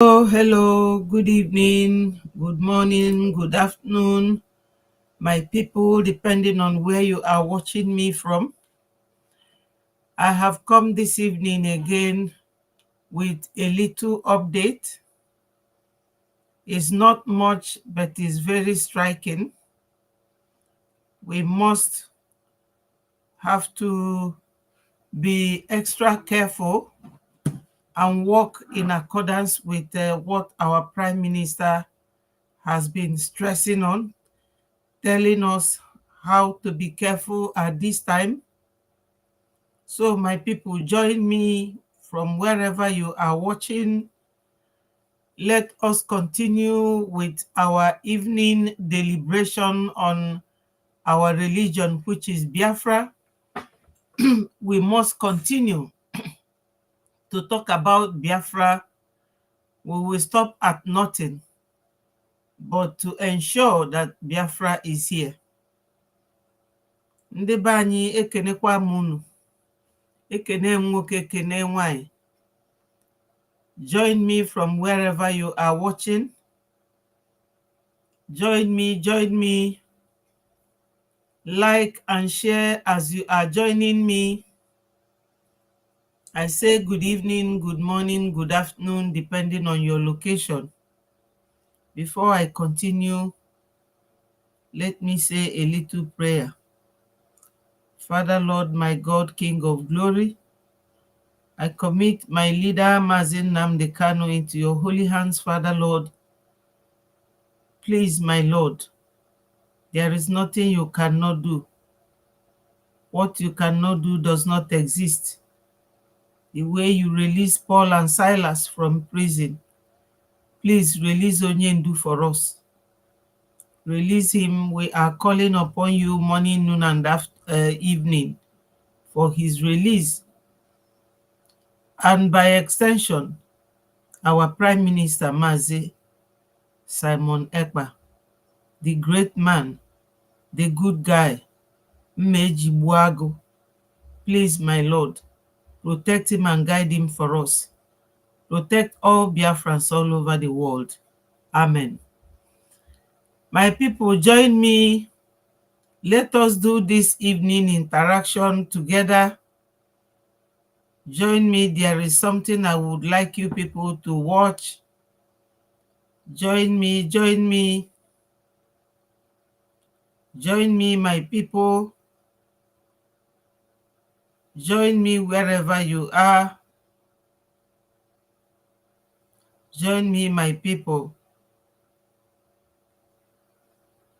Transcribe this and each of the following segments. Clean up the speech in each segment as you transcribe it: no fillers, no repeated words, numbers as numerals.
Hello, good evening, good morning, good afternoon, my people, depending on where you are watching me from. I have come this evening again with a little update. It's not much, but it's very striking. We must have to be extra careful and work in accordance with what our Prime Minister has been stressing on, telling us how to be careful at this time. So, my people, join me from wherever you are watching. Let us continue with our evening deliberation on our religion, which is Biafra. We must continue to talk about Biafra. We will stop at nothing but to ensure that Biafra is here. Ndị be anyị ekenekwa m unu. Ekene m nwoke, ekene nwanyị. Join me from wherever you are watching. Join me. Like and share as you are joining me. I say good evening, good morning, good afternoon, depending on your location. Before I continue, let me say a little prayer. Father, Lord, my God, King of glory, I commit my leader, Mazin Nnamdi Kanu, into your holy hands, Father, Lord. Please, my Lord, there is nothing you cannot do. What you cannot do does not exist. The way you release Paul and Silas from prison, please release Onyendu for us. Release him. We are calling upon you morning, noon, and evening for his release. And by extension, our Prime Minister, Mazi Simon Ekpa, the great man, the good guy, Mmeji Buago. Please, my Lord, protect him and guide him for us. Protect all Biafrans all over the world. Amen. My people, join me. Let us do this evening interaction together. Join me. There is something I would like you people to watch. Join me. Join me, my people. Join me wherever you are. Join me, my people.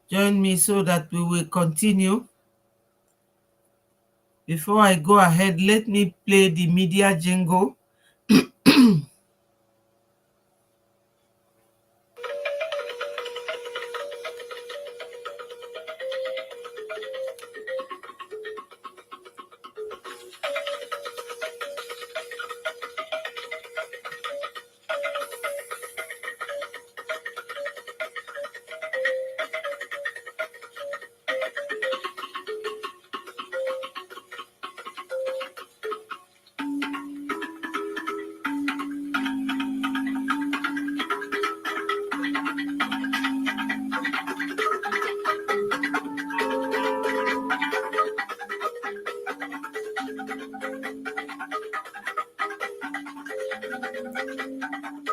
Join me so that we will continue. Before I go ahead, let me play the media jingle.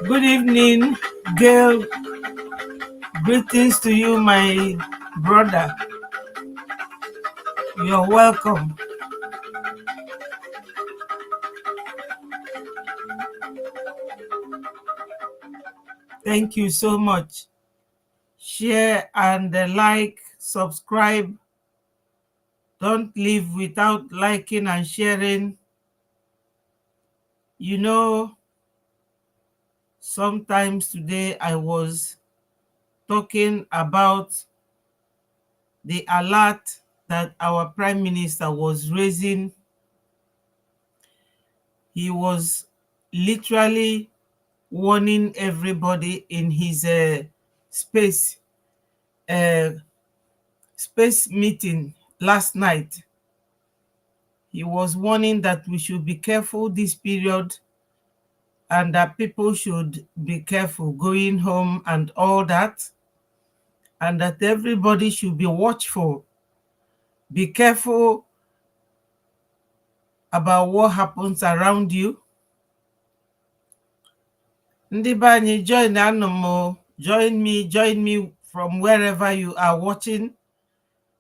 Good evening, Gail. Greetings to you, my brother. You're welcome. Thank you so much. Share and like, subscribe. Don't leave without liking and sharing. You know, sometimes today I was talking about the alert that our Prime Minister was raising. He was literally warning everybody in his space meeting last night. He was warning that we should be careful this period and that people should be careful going home and all that, and that everybody should be watchful, be careful about what happens around you. Ndị be anyị, join me from wherever you are watching,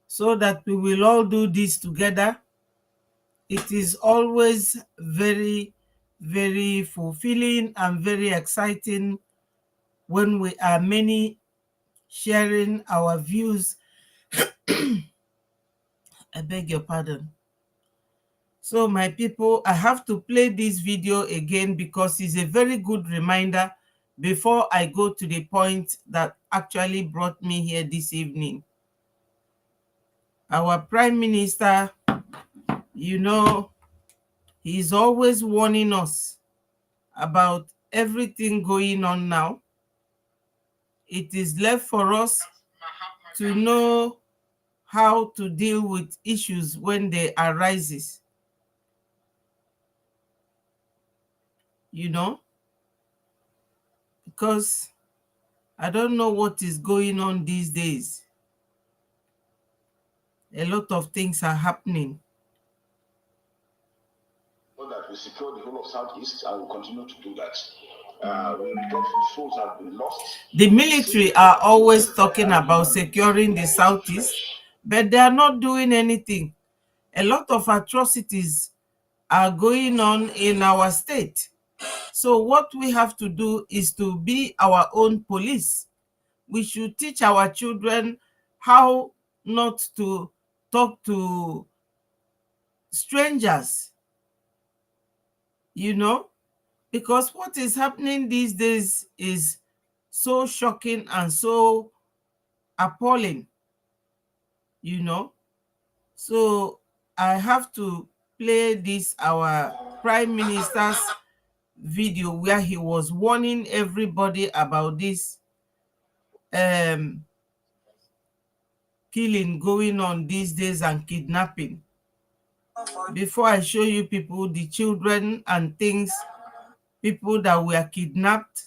so that we will all do this together. It is always very, very fulfilling and very exciting when we are many sharing our views. I beg your pardon. So my people, I have to play this video again because it's a very good reminder before I go to the point that actually brought me here this evening. Our Prime Minister, you know, he's always warning us about everything going on now. It is left for us to know how to deal with issues when they arise. You know, because I don't know what is going on these days. A lot of things are happening. That we secure the whole of Southeast and will continue to do that. Souls have been lost. The military are always talking about securing the Southeast, but they are not doing anything. A lot of atrocities are going on in our state. So what we have to do is to be our own police. We should teach our children how not to talk to strangers, you know, because what is happening these days is so shocking and so appalling, you know. So I have to play this, our Prime Minister's video, where he was warning everybody about this killing going on these days and kidnapping. Before I show you people, the children and things, people that were kidnapped,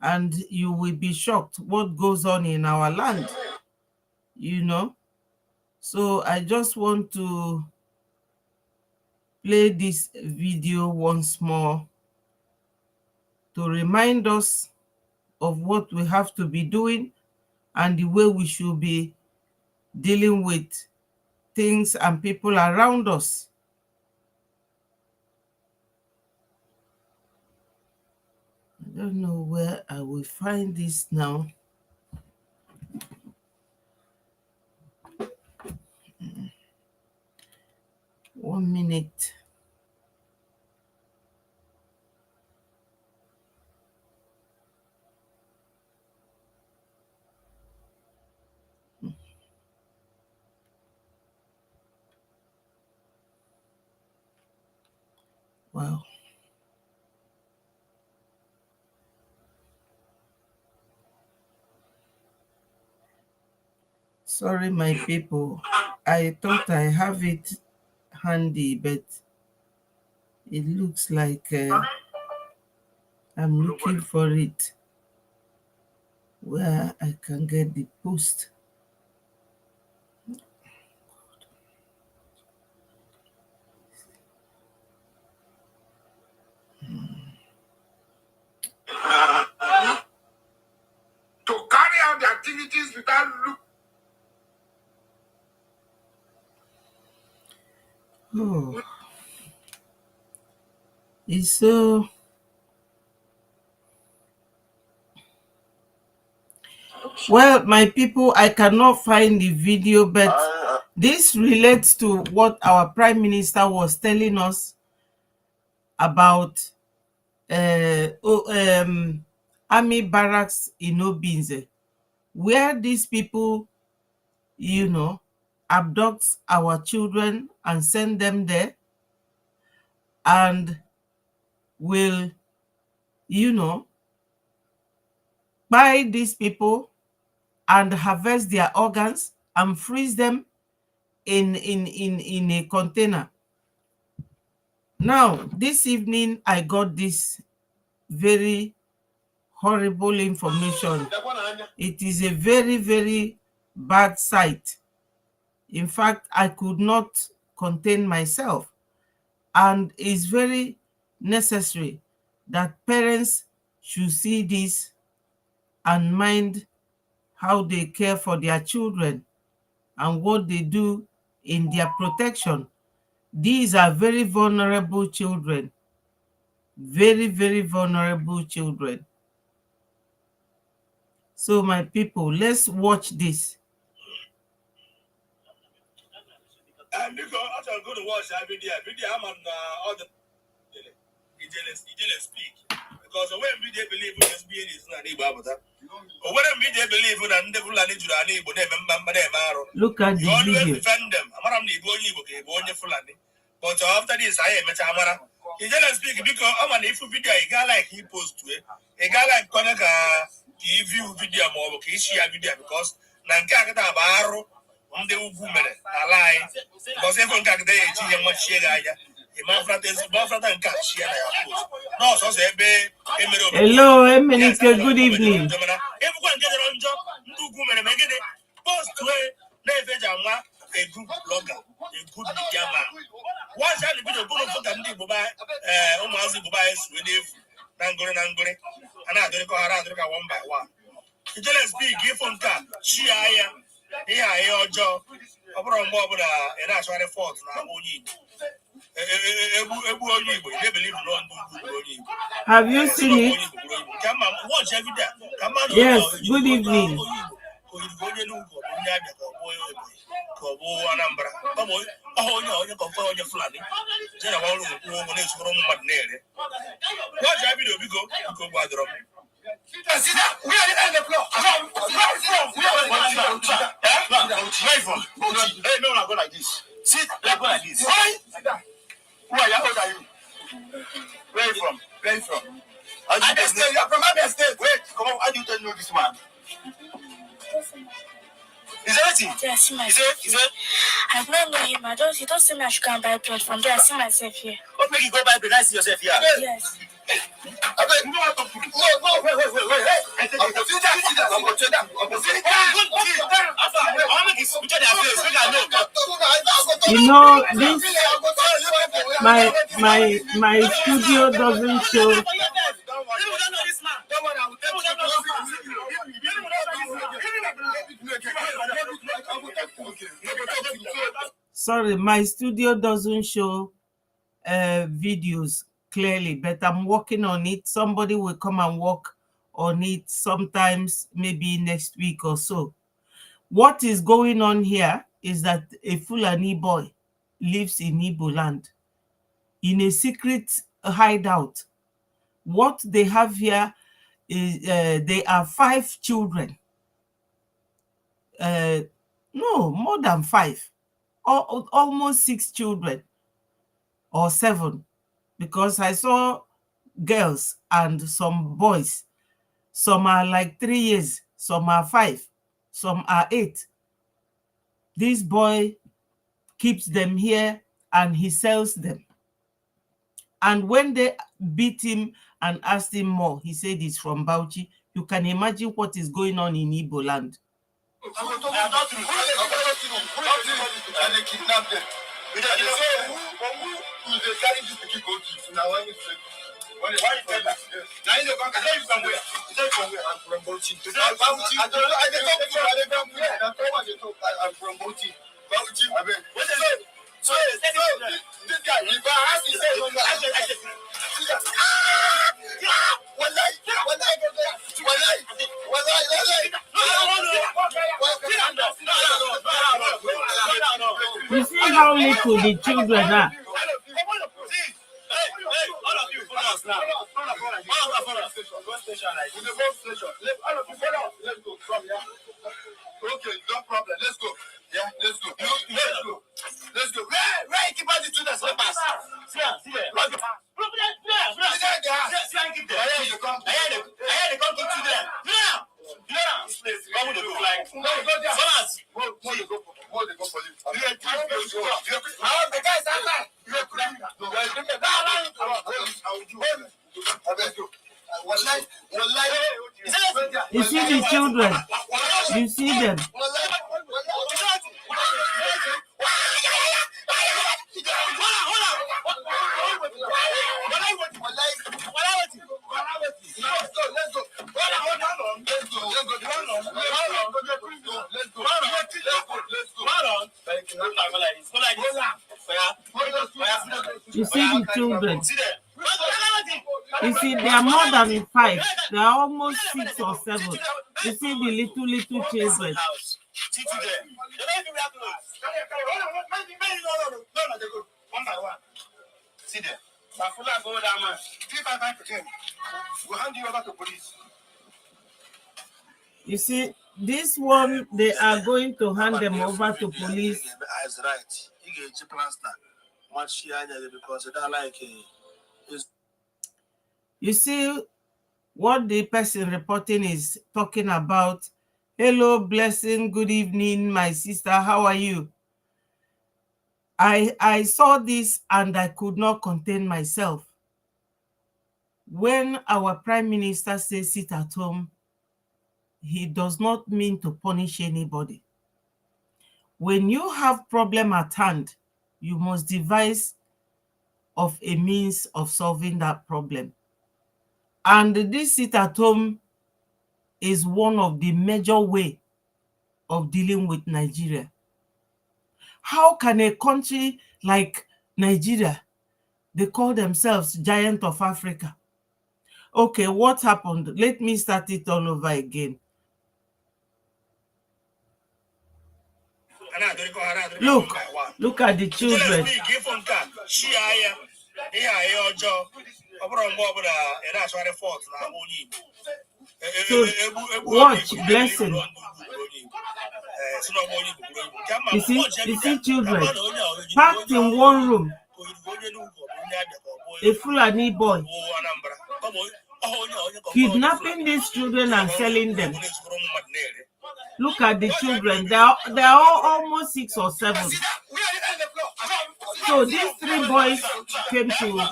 and you will be shocked what goes on in our land, you know. So I just want to play this video once more to remind us of what we have to be doing and the way we should be dealing with things and people around us. I don't know where I will find this now. One minute. Wow. Sorry, my people. I thought I have it handy, but it looks like I'm looking for it where I can get the post. To carry out the activities without look. Oh, it's so. Well, my people, I cannot find the video, but this relates to what our Prime Minister was telling us about army barracks in Obinze, where these people, you know, abduct our children and send them there and will, you know, buy these people and harvest their organs and freeze them in a container. Now, this evening, I got this very horrible information. It is a very, very bad sight. In fact, I could not contain myself. And it's very necessary that parents should see this and mind how they care for their children and what they do in their protection. These are very vulnerable children. Very, very vulnerable children. So my people, let's watch this. Because I'm going to watch that video. I'm on all the speak. Because when we believe in this being is not able to. When we believe in the Fulani to the neighbor, look at the always video. defend them. I'm the Fulani. But after this, I am a Tamara. He didn't speak because I'm an if video, a guy like he post to it. A guy like Konaka give you video more, okay, share video because Nankaka Baro on the woman. I lie. Because everyone got the age, much share. Hello, Emenike, good evening. A good blogger, a good media man. Why shall it be the good of the Bubai, Omazi Bubai, Nangore, and I don't go around one by one. You just speak, give on car, she I am here, your job. About more than a national fault now. Have you seen it? Come on, watch every day. Come on, yes, good evening. We are in the floor. Hey, no, I'm going like this. Sit, like this. Why? Who are you? How old are you? Where are you from? Where are you from? You are from Abia State. Wait, come on. How do you know this man? Is that it? Yes, I see Is it? I don't know him. He don't say me I should go and buy bread from there. I see myself here. What make you go buy bread? I see yourself here. Yes. No, wait. I will sit down. I'm going to sit down. You know, this my studio doesn't show. Sorry, my studio doesn't show videos clearly, but I'm working on it. Somebody will come and work on it sometimes, maybe next week or so. What is going on here is that a Fulani boy lives in Igbo land in a secret hideout. What they have here is they are 5 children. No, more than 5. Almost 6 children or 7, because I saw girls and some boys. Some are like 3 years, some are 5, some are 8. This boy keeps them here and he sells them. And when they beat him and asked him more, he said he's from Bauchi. You can imagine what is going on in Igbo land. And they kidnapped them. They say, who they carry this to keep going to? Now, why you say that? Now, you know, you from where? I'm from Bauchi. I'm from Bauchi. So, this guy, if I ask you, You see how little the children are. All of you follow us now. All of us follow station like this. All of you follow us. Let's go from here. Okay, no problem. Let's go. Yeah, let's go. Let's go. Where keep all the students? See there. You see the children. You see them. You see the children. You see, they are more than 5. They are almost 6 or 7. You see the little children. See there. Go down, man. 355 we'll hand you over to police. You see, this one, they are going to hand them over to police. That's right. You get your plaster. Much because they like you see what the person reporting is talking about. Hello, blessing, good evening, my sister. How are you? I saw this and I could not contain myself. When our prime minister says sit at home, he does not mean to punish anybody. When you have problem at hand, you must devise of a means of solving that problem. And this sit at home is one of the major way of dealing with Nigeria. How can a country like Nigeria, they call themselves giant of Africa? Okay, what happened? Let me start it all over again. Look at the children. So, watch, blessing. You see children packed in one room. A Fulani boy kidnapping these children and selling them. Look at the children. They are all almost 6 or 7. So these 3 boys came to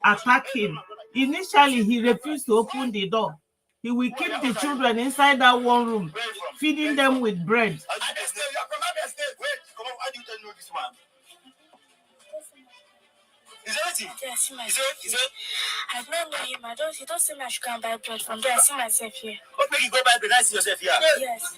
attack him. Initially, he refused to open the door. He will keep the children inside that one room, feeding them with bread. Is that it? Yes, is it? I don't know him. He don't say I should go and buy bread from there. I see myself here. What make you go buy bread? I see yourself here. Yes.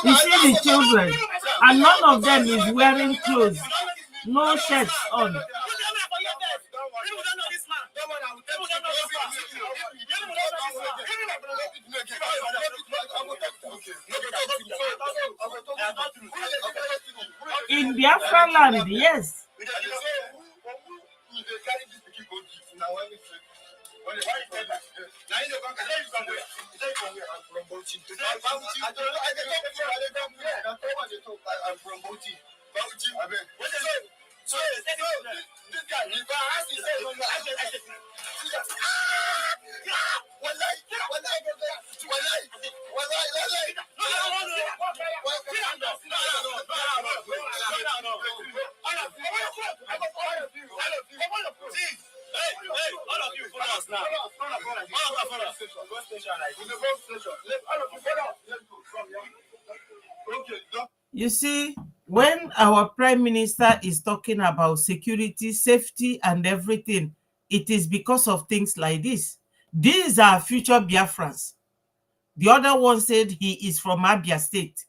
You see the children, and none of them is wearing clothes, no shirts on. In Biafran land, yes. You see, when our prime minister is talking about security, safety, and everything, it is because of things like this. These are future Biafrans. The other one said he is from Abia State.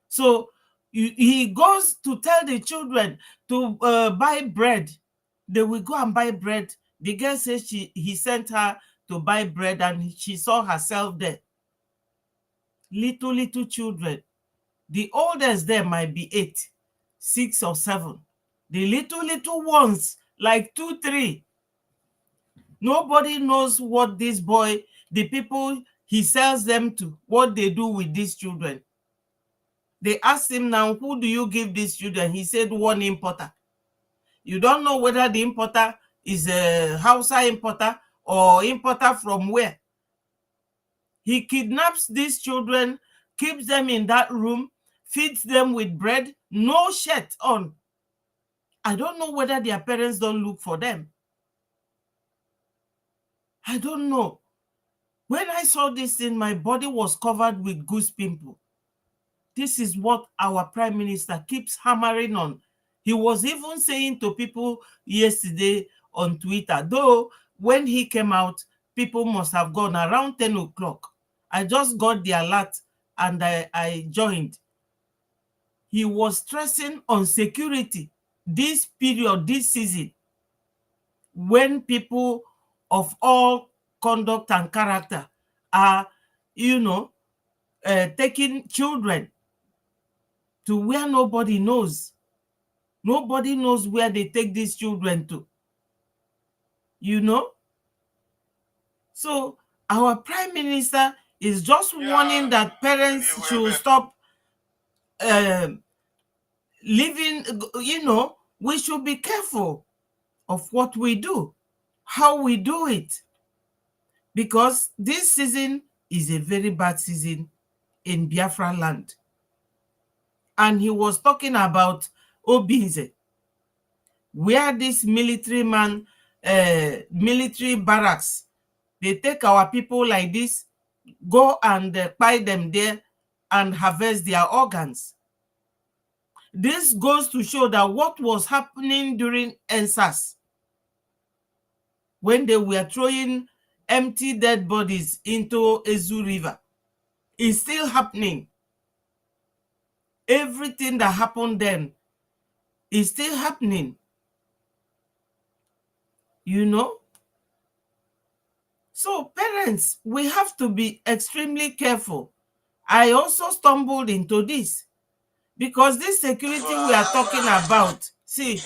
So he goes to tell the children to buy bread. They will go and buy bread. The girl says he sent her to buy bread and she saw herself there. Little children. The oldest there might be 8, 6 or 7. The little ones, like 2, 3. Nobody knows what this boy, the people he sells them to, what they do with these children. They asked him now, who do you give these children? He said, one importer. You don't know whether the importer is a Hausa importer or importer from where. He kidnaps these children, keeps them in that room, feeds them with bread, no shirt on. I don't know whether their parents don't look for them. I don't know. When I saw this thing, my body was covered with goose pimple. This is what our prime minister keeps hammering on. He was even saying to people yesterday on Twitter, though when he came out, people must have gone around 10 o'clock. I just got the alert and I joined. He was stressing on security this period, this season, when people of all conduct and character are, taking children to where nobody knows. Nobody knows where they take these children to. So our prime minister is just warning that parents should stop living, we should be careful of what we do, how we do it, because this season is a very bad season in Biafran land. And he was talking about Obinze, where this military man, military barracks, they take our people like this, go and buy them there and harvest their organs. This goes to show that what was happening during NSAS, when they were throwing empty dead bodies into Ezu River, is still happening. Everything that happened then is still happening. So parents, we have to be extremely careful. I also stumbled into this because this security we are talking about, see,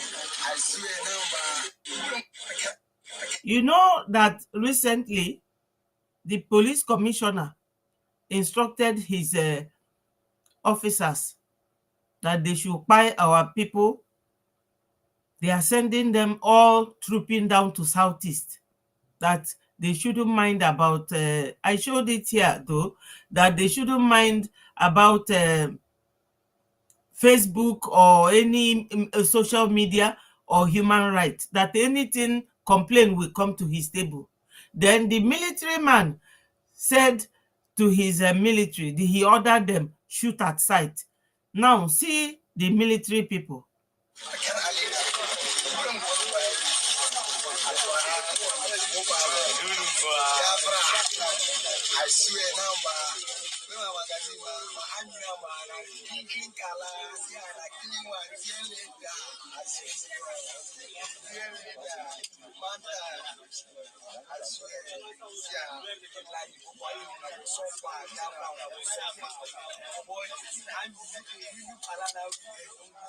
you know that recently the police commissioner instructed his officers that they should buy our people. They are sending them all trooping down to Southeast, that they shouldn't mind about, I showed it here though, that they shouldn't mind about Facebook or any social media or human rights, that anything complaint will come to his table. Then the military man said to his military, he ordered them shoot at sight. Now see the military people.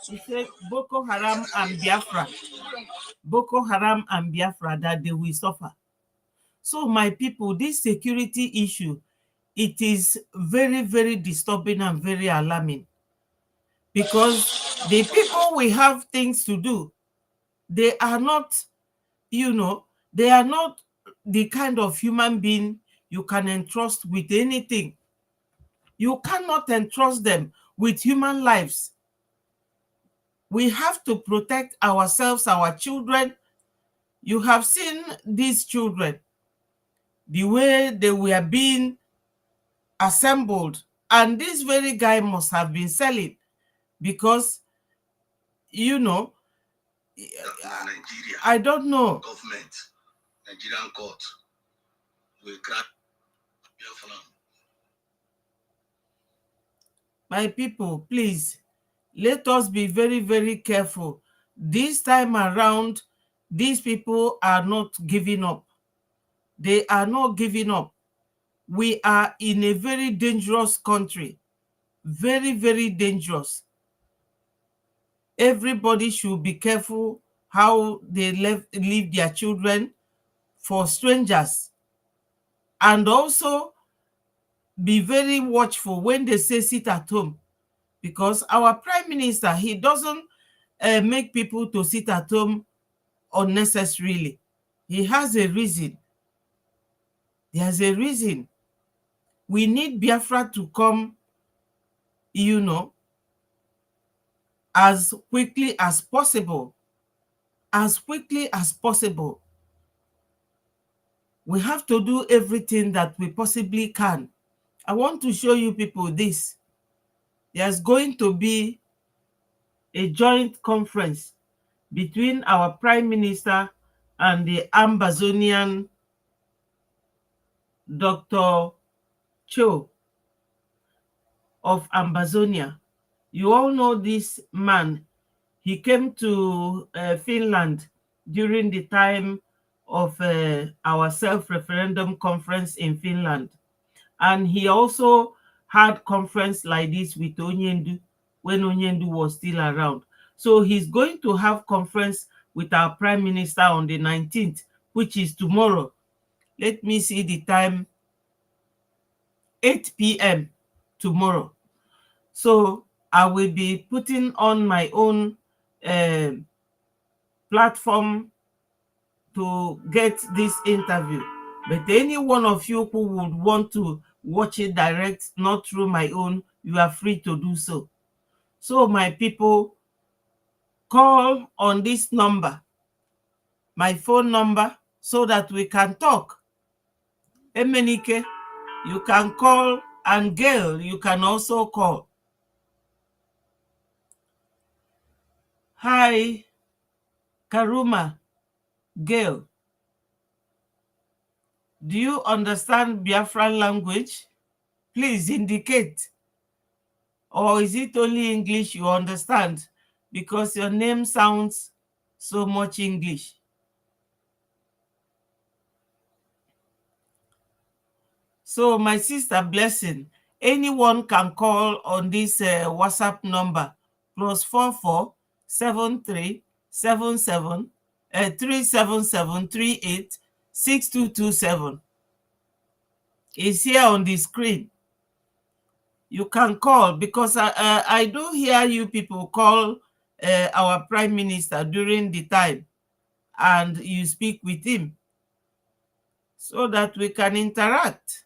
He said Boko Haram and Biafra. Boko Haram and Biafra, that they will suffer. So my people, this security issue, it is very, very disturbing and very alarming, because the people we have things to do, they are not, they are not the kind of human being you can entrust with anything. You cannot entrust them with human lives. We have to protect ourselves, our children. You have seen these children, the way they were being assembled, and this very guy must have been selling, because I don't know. Government, Nigerian court will grant Biafran. My people, please, let us be very, very careful. This time around, these people are not giving up. They are not giving up. We are in a very dangerous country. Very, very dangerous. Everybody should be careful how they leave their children for strangers. And also be very watchful when they say sit at home. Because our prime minister, he doesn't make people to sit at home unnecessarily. He has a reason. There's a reason. We need Biafra to come, as quickly as possible. as quickly as possible. We have to do everything that we possibly can. I want to show you people this. There's going to be a joint conference between our Prime Minister and the Ambazonian Dr. Cho of Ambazonia. You all know this man. He came to Finland during the time of our self-referendum conference in Finland. And he also had conference like this with Onyendu when Onyendu was still around. So he's going to have conference with our Prime Minister on the 19th, which is tomorrow. Let me see the time, 8 p.m. tomorrow. So I will be putting on my own platform to get this interview. But any one of you who would want to watch it direct, not through my own, you are free to do so. So my people, call on this number, my phone number, so that we can talk. Emenike, you can call, and Gail, you can also call. Hi, Karuma, Gail. Do you understand Biafran language? Please indicate. Or is it only English you understand? Because your name sounds so much English. So my sister Blessing, anyone can call on this WhatsApp number, +44 73 77 377 38 6227. It's here on the screen. You can call, because I do hear you people call our Prime Minister during the time, and you speak with him so that we can interact.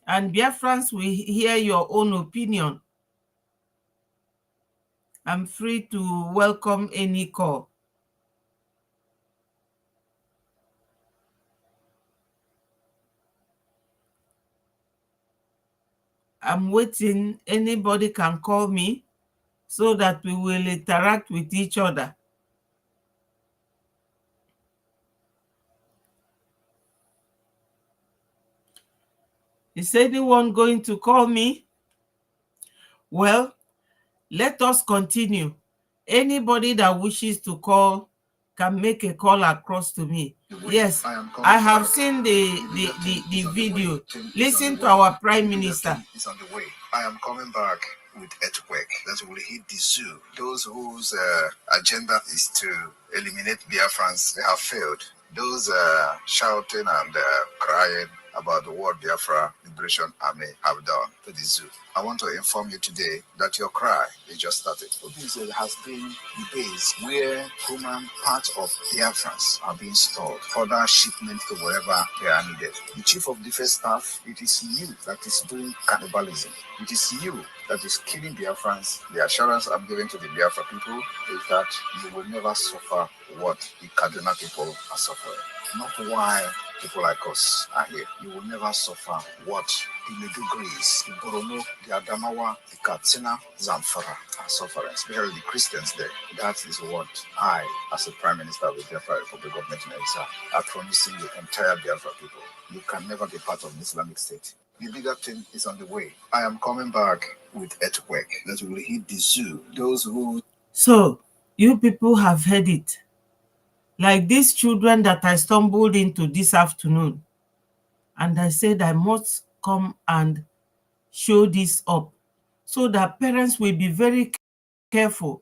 And Biafrans will hear your own opinion. I'm free to welcome any call. I'm waiting. Anybody can call me so that we will interact with each other. Is anyone going to call me? Well, let us continue. Anybody that wishes to call can make a call across to me. Yes, I have seen the video. Listen to our Prime Minister. It's on the way. I am coming back with earthquake that will hit the zoo. Those whose agenda is to eliminate Biafrans, they have failed. Those shouting and crying about the word Biafra Liberation Army have done to the zoo. I want to inform you today that your cry is just started. Obizel has been the base where human parts of Biafrans are being stored, other shipments to wherever they are needed. The Chief of Defense Staff, it is you that is doing cannibalism. It is you that is killing Biafrans. The assurance I'm giving to the Biafra people is that you will never suffer what the Kaduna people are suffering. Not why people like us are here. You will never suffer what the Medugris, the Borono, the Adamawa, the Katsina, Zamfara are suffering, especially the Christians there. That is what I, as a Prime Minister of the Biafra Republic of Nigeria, are promising the entire Biafra people. You can never be part of an Islamic State. The bigger thing is on the way. I am coming back with earthquake that will hit the zoo. Those who... So, you people have heard it. Like these children that I stumbled into this afternoon. And I said I must come and show this up so that parents will be very careful.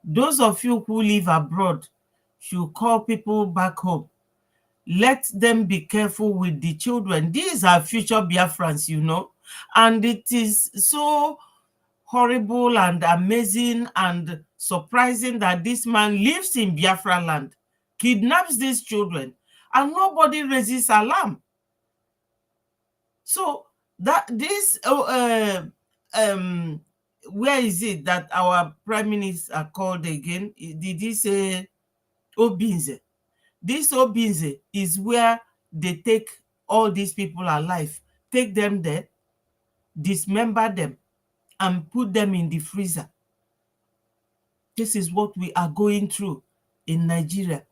Those of you who live abroad should call people back home. Let them be careful with the children. These are future Biafrans, you know. And it is so horrible and amazing and surprising that this man lives in Biafra land, kidnaps these children, and nobody raises alarm. So that this where is it that our Prime Minister called again? Did he say Obinze. This Obinze is where they take all these people alive, take them there, dismember them, and put them in the freezer. This is what we are going through in Nigeria.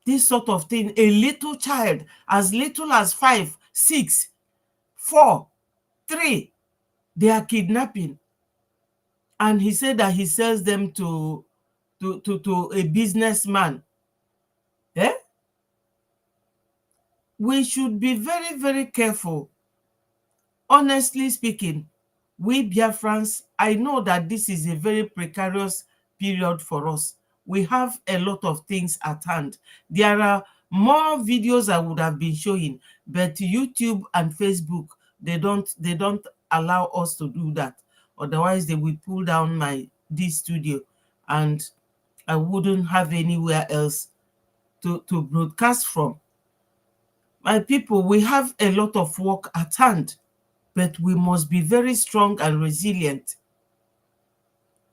This sort of thing, a little child, as little as 5, 6, 4, 3, they are kidnapping. And he said that he sells them to a businessman. Eh? We should be very, very careful. Honestly speaking, we Biafrans, I know that this is a very precarious period for us. We have a lot of things at hand. There are more videos I would have been showing, but YouTube and Facebook, they don't allow us to do that. Otherwise, they will pull down this studio, and I wouldn't have anywhere else to broadcast from. My people, we have a lot of work at hand, but we must be very strong and resilient.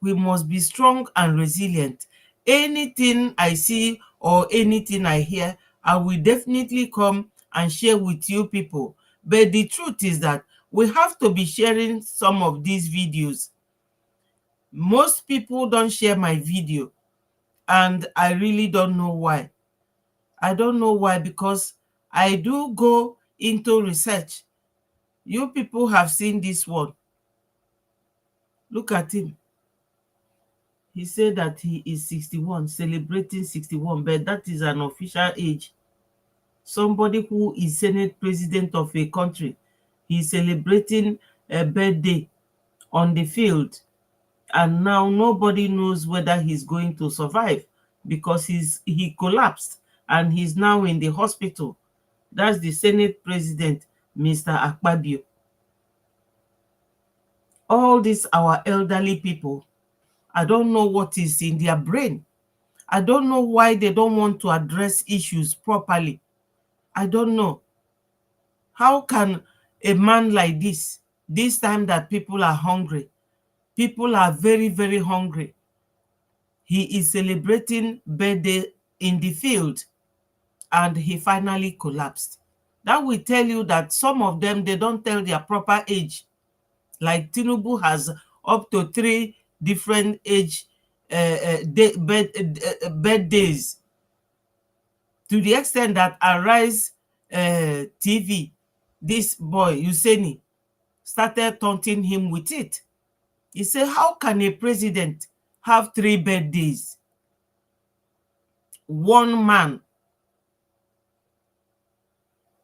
We must be strong and resilient. Anything I see or anything I hear, I will definitely come and share with you people. But the truth is that we have to be sharing some of these videos. Most people don't share my video, and I really don't know why. I don't know why, because I do go into research. You people have seen this one. Look at him. He said that he is 61, celebrating 61, but that is an official age. Somebody who is Senate president of a country, he's celebrating a birthday on the field, and now nobody knows whether he's going to survive, because he collapsed and he's now in the hospital. That's the Senate president, Mr. Akpabio. All these our elderly people, I don't know what is in their brain. I don't know why they don't want to address issues properly. I don't know. How can a man like this time that people are hungry, people are very, very hungry, he is celebrating birthday in the field, and he finally collapsed? That will tell you that some of them, they don't tell their proper age. Like Tinubu has up to 3 different age birthdays, to the extent that Arise TV, this boy Yuseni, started taunting him with it. He said, how can a president have 3 birthdays? One man,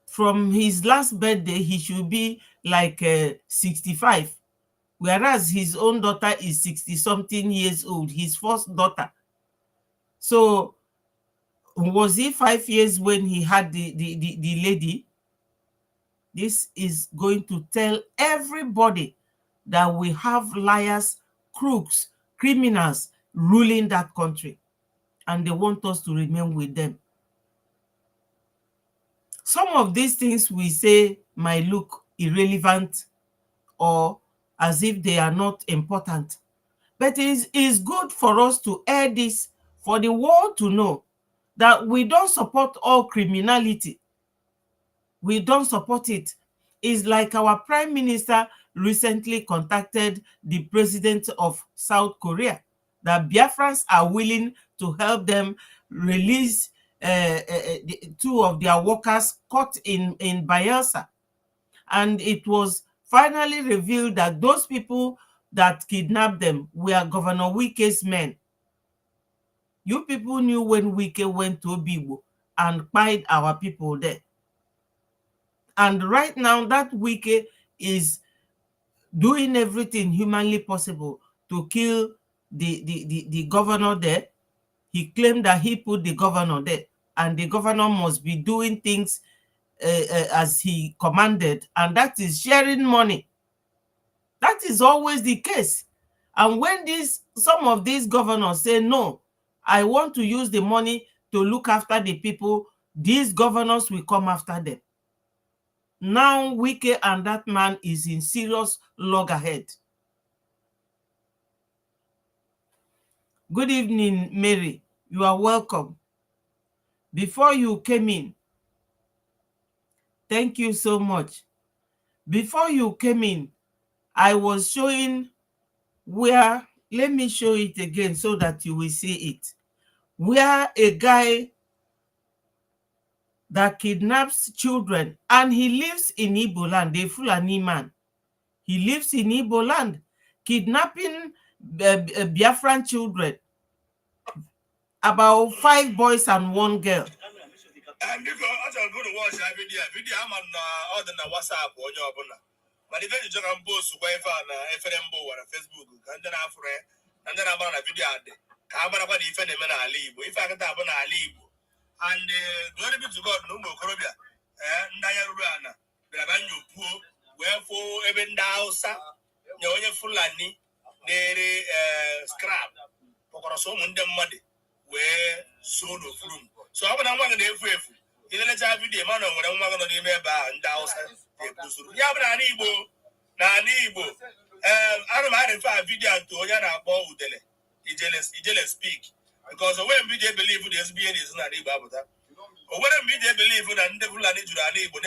from his last birthday, he should be like 65, whereas his own daughter is 60-something years old, his first daughter. So was he 5 years when he had the lady? This is going to tell everybody that we have liars, crooks, criminals ruling that country, and they want us to remain with them. Some of these things we say might look irrelevant or as if they are not important, but it is good for us to air this for the world to know that we don't support all criminality. We don't support it. It's like our prime minister recently contacted the president of South Korea, that Biafrans are willing to help them release 2 of their workers caught in Bayelsa. And it was finally revealed that those people that kidnapped them were Governor Wike's men. You people knew when Wike went to Obigbo and pied our people there. And right now, that Wike is doing everything humanly possible to kill the governor there. He claimed that he put the governor there, and the governor must be doing things as he commanded, and that is sharing money. That is always the case. And when some of these governors say, no, I want to use the money to look after the people, these governors will come after them. Now Wike and that man is in serious loggerhead. Good evening, Mary. You are welcome. Before you came in, thank you so much. Before you came in, I was showing where, let me show it again so that you will see it, where a guy that kidnaps children, and he lives in Igbo land, a Fulani man. He lives in Igbo land, kidnapping Biafran children, about 5 boys and 1 girl. And because I go to watch that video, I'm on the WhatsApp or your abona. But if you can post wife on FNMO or Facebook, and then after, and then I'm on a video. I'm about the FNM and Ali, if I can have an Ali. And glory be to God, no more Corobia, Nayarana, Brabanyo poor, wherefore even Dausa, Yoya Fulani, they scrap, Pocorosom and them muddy, where soda flume. So I'm not going to have in the letter video, man, when I'm not going to be and Dausa, Yabra Nanibo. I don't have a video to Oyana Bowdele. He jealous speak. Because when we believe the SBN is not about that. Or when we believe that the Fulani to the neighbor,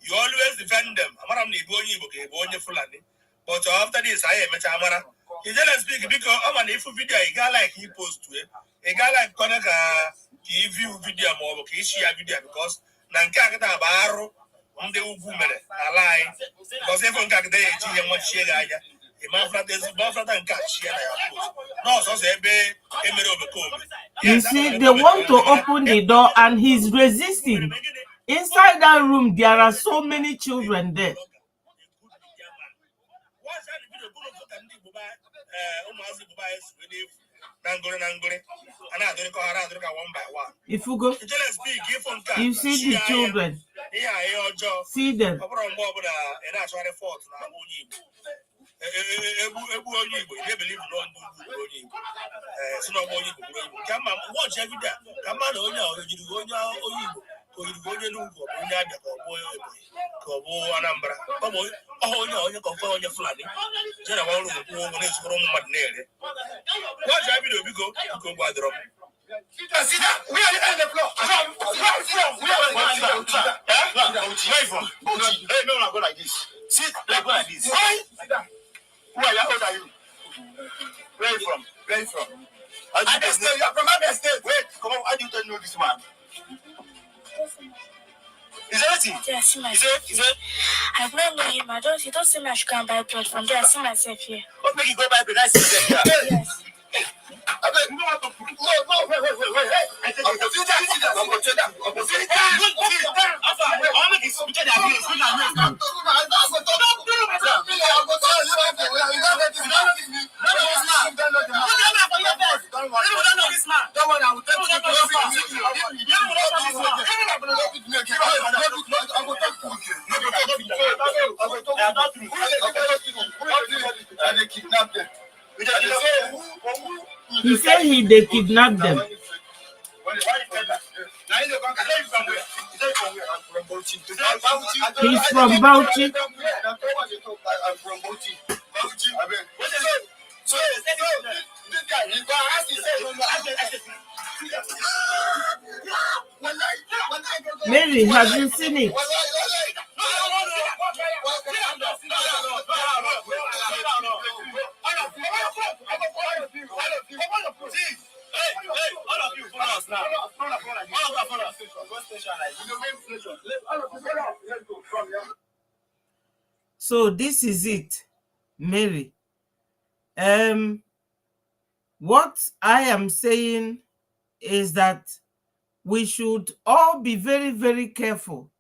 you always defend them. I'm not Fulani. But after this, I am a Chamara. He didn't speak because I'm an if video, a guy like he post to it. A guy like Konaka give you video more, okay, share video because Nankaka Baro on the woman. I lie. Because everyone got there, and what share. You see, they want to open the door and he's resisting. Inside that room, there are so many children there. If you go, you see the children. See them. We are on the floor. Where from? Hey, no, go like this. Sit like this. Why? Who are you? How old are you? Where are you from? Where are you from? You are from Abia State. Wait, come on. How do you know this man? Is that it? Yes, myself. I've not known him. He don't say I should go and buy bread from there. I see myself here. What make you go buy bread? I see myself here. Yes. I beg, you know what to prove. No, wait. Hey, I'm going to sit down. I'm going to sit down. I'm going to sit down. After, I want to make it switch the abuse. I'm going to He said they kidnapped them. He's from Bauchi. I'm from Bauchi. So this guy, you go ask Mary, have you seen it? So this is it, Mary. What I am saying is that we should all be very, very careful.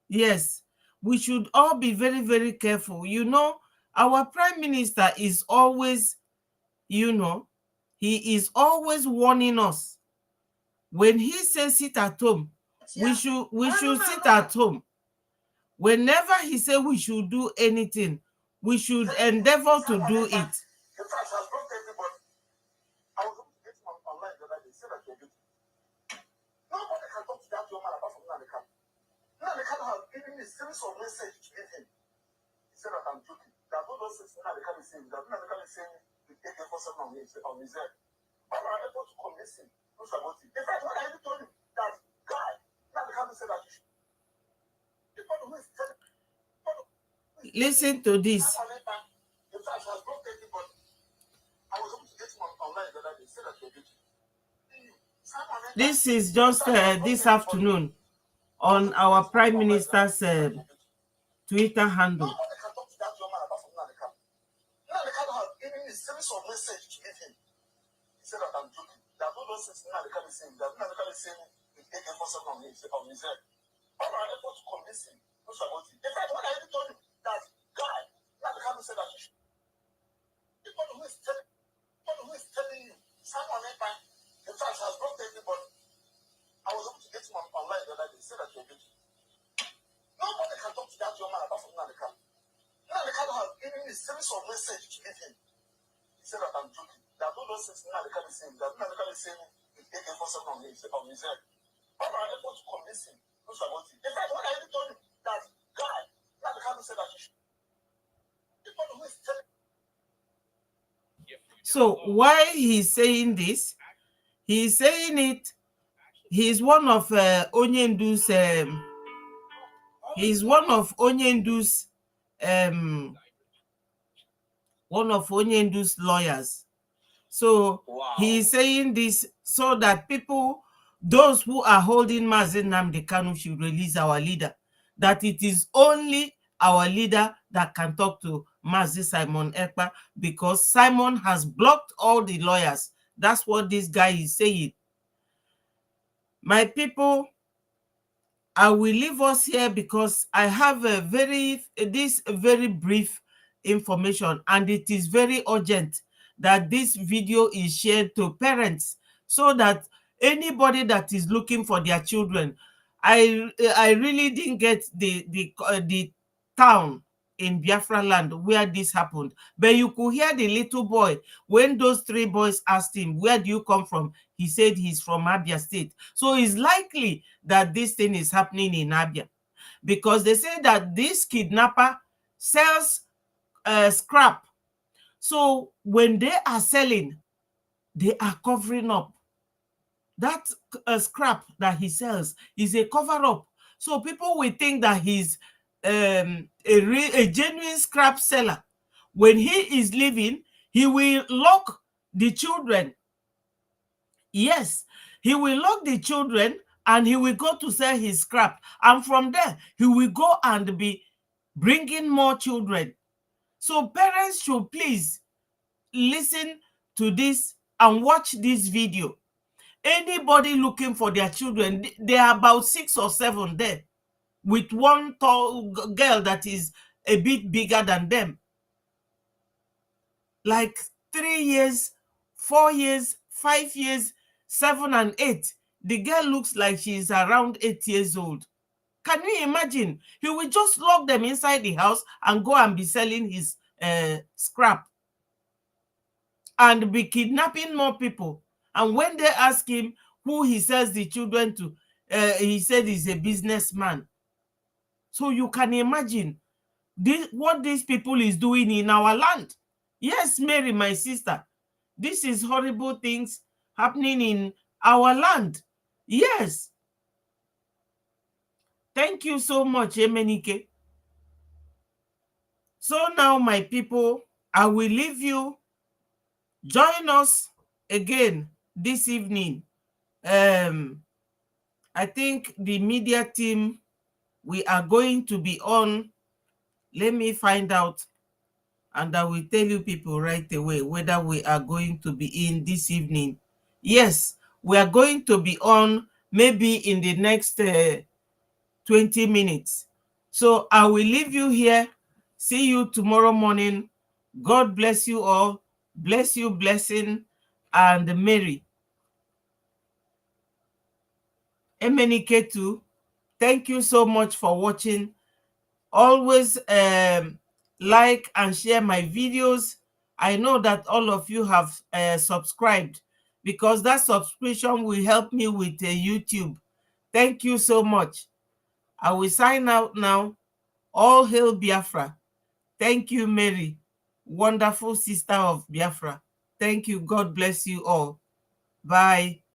Yes, we should all be very, very careful. You know, our Prime Minister is always, he is always warning us. When he says sit at home, we should sit at home. Whenever he says we should do anything, we should endeavor to do it. Nobody can talk to that young man apart from Nadekan. Nadekan has given me a series of messages to give him. He said that I'm joking. That those things Nadekan is saying, that Nadekan is saying the AK-47 on his head. All right, to convince him. In fact, when I even told him that guy, now the Kanu said that you should. Listen to this. In fact, I was blocked everybody. I was able to get him online the other day. Say that you're guilty. This is just this afternoon on our Prime Minister's Twitter handle. Nobody can talk to that young man apart from Nnamdi. Nnamdi has given me a series of messages to give him. He said that I'm joking. That all those things Nnamdi is saying, that Nnamdi is saying with AK-47 on his head. All our efforts to convince him. In fact, when I even told him that guy, Nnamdi said that you should. The one who is telling you, someone in fact, has blocked everybody. I was able to get him online the other day. He said that you're guilty. Nobody can talk to that young man apart from Nnamdi. Nnamdi has given me a series of messages to give him. He said that I'm joking. That all those things Nnamdi is saying, that Nnamdi is saying with AK-47 on his head. All our efforts to convince him. In fact, when I even told him that guy, Nnamdi said that you should. The one who is telling. So why he's saying this? He's saying it. He's one of Onyendu's. He's one of Onyendu's. One of Onyendu's lawyers. So he's saying this so that people, those who are holding Mazi Nnamdi Kanu, should release our leader. That it is only our leader that can talk to Mazi Simon Ekpa, because Simon has blocked all the lawyers. That's what this guy is saying. My people, I will leave us here because I have this very brief information, and it is very urgent that this video is shared to parents so that anybody that is looking for their children. I really didn't get the town in Biafra land where this happened, but you could hear the little boy when those three boys asked him, where do you come from? He said he's from Abia State. So it's likely that this thing is happening in Abia, because they say that this kidnapper sells scrap. So when they are selling, they are covering up. That scrap that he sells is a cover-up. So people will think that he's a genuine scrap seller. When he is leaving, he will lock the children. Yes, he will lock the children and he will go to sell his scrap. And from there, he will go and be bringing more children. So parents should please listen to this and watch this video. Anybody looking for their children, there are about 6 or 7 there, with one tall girl that is a bit bigger than them. Like 3 years, 4 years, 5 years, 7 and 8. The girl looks like she is around 8 years old. Can you imagine? He will just lock them inside the house and go and be selling his scrap and be kidnapping more people. And when they ask him who he sells the children to, he said he's a businessman. So you can imagine what these people is doing in our land. Yes, Mary, my sister, this is horrible things happening in our land. Yes. Thank you so much, Emenike. So now, my people, I will leave you. Join us again this evening. I think the media team, we are going to be on. Let me find out, and I will tell you people right away whether we are going to be in this evening. Yes, we are going to be on maybe in the next 20 minutes. So I will leave you here. See you tomorrow morning. God bless you all. Bless you, blessing, and Mary. Emenike too. Thank you so much for watching. Always like and share my videos. I know that all of you have subscribed, because that subscription will help me with YouTube. Thank you so much. I will sign out now. All hail Biafra. Thank you, Mary, wonderful sister of Biafra. Thank you. God bless you all. Bye.